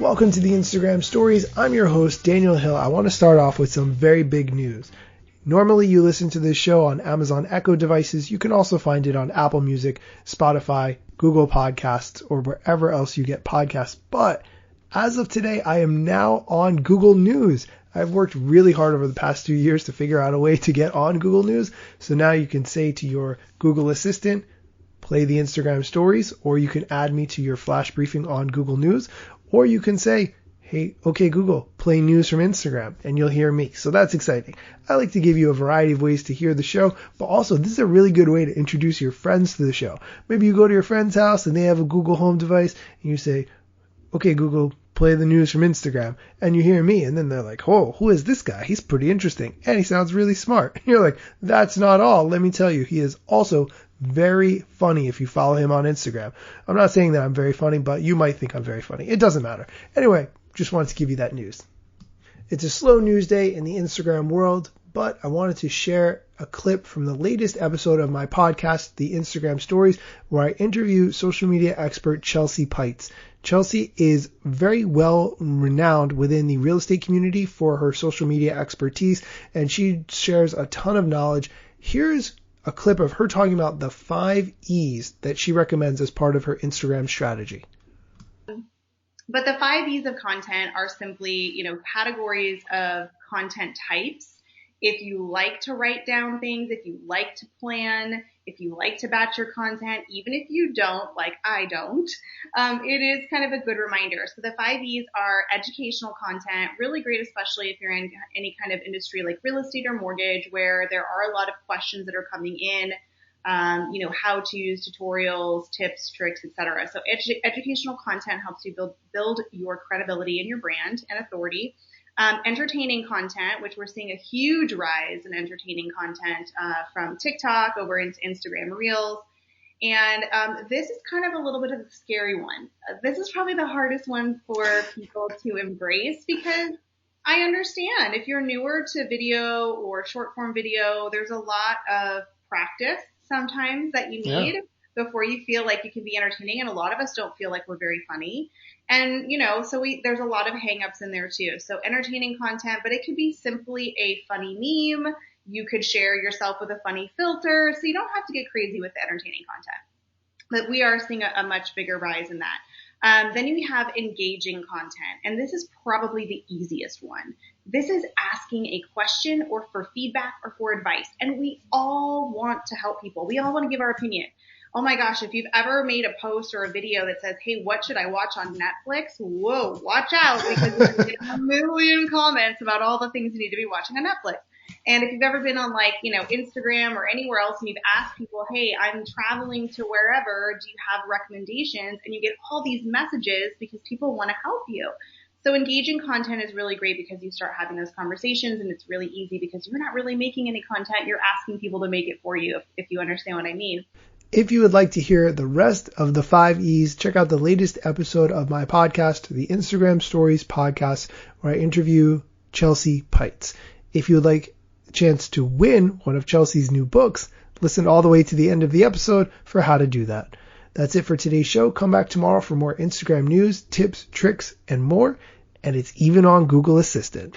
Welcome to the Instagram Stories. I'm your host, Daniel Hill. I want to start off with some very big news. Normally you listen to this show on Amazon Echo devices. You can also find it on Apple Music, Spotify, Google Podcasts, or wherever else you get podcasts. But as of today, I am now on Google News. I've worked really hard over the past 2 years to figure out a way to get on Google News. So now you can say to your Google Assistant, play the Instagram Stories, or you can add me to your flash briefing on Google News, or you can say, hey, okay, Google, play news from Instagram, and you'll hear me. So that's exciting. I like to give you a variety of ways to hear the show, but also this is a really good way to introduce your friends to the show. Maybe you go to your friend's house and they have a Google Home device, and you say, okay, Google, play the news from Instagram, and you hear me, and then they're like, oh, who is this guy? He's pretty interesting, and he sounds really smart. And you're like, that's not all. Let me tell you, he is also very funny if you follow him on Instagram. I'm not saying that I'm very funny, but you might think I'm very funny. It doesn't matter. Anyway, just wanted to give you that news. It's a slow news day in the Instagram world, but I wanted to share a clip from the latest episode of my podcast, The Instagram Stories, where I interview social media expert Chelsea Peitz. Chelsea is very well renowned within the real estate community for her social media expertise, and she shares a ton of knowledge. Here's a clip of her talking about the 5 E's that she recommends as part of her Instagram strategy. But the 5 E's of content are simply, categories of content types. If you like to write down things, if you like to plan, if you like to batch your content, even if you don't, like I don't, it is kind of a good reminder. So the 5 E's are educational content, really great, especially if you're in any kind of industry like real estate or mortgage, where there are a lot of questions that are coming in, how-tos, tutorials, tips, tricks, etc. So educational content helps you build your credibility in your brand and authority. Entertaining content, which we're seeing a huge rise in entertaining content from TikTok over into Instagram Reels. And this is kind of a little bit of a scary one. This is probably the hardest one for people to embrace, because I understand if you're newer to video or short form video, there's a lot of practice sometimes that you need before you feel like you can be entertaining. And a lot of us don't feel like we're very funny. And, so there's a lot of hangups in there too. So entertaining content, but it could be simply a funny meme. You could share yourself with a funny filter. So you don't have to get crazy with the entertaining content. But we are seeing a much bigger rise in that. Then you have engaging content. And this is probably the easiest one. This is asking a question or for feedback or for advice. And we all want to help people. We all want to give our opinion. Oh my gosh, if you've ever made a post or a video that says, hey, what should I watch on Netflix? Whoa, watch out, because there's a million comments about all the things you need to be watching on Netflix. And if you've ever been on Instagram or anywhere else and you've asked people, hey, I'm traveling to wherever, do you have recommendations? And you get all these messages because people want to help you. So engaging content is really great because you start having those conversations, and it's really easy because you're not really making any content. You're asking people to make it for you, if you understand what I mean. If you would like to hear the rest of the 5 E's, check out the latest episode of my podcast, the Instagram Stories podcast, where I interview Chelsea Peitz. If you would like a chance to win one of Chelsea's new books, listen all the way to the end of the episode for how to do that. That's it for today's show. Come back tomorrow for more Instagram news, tips, tricks, and more. And it's even on Google Assistant.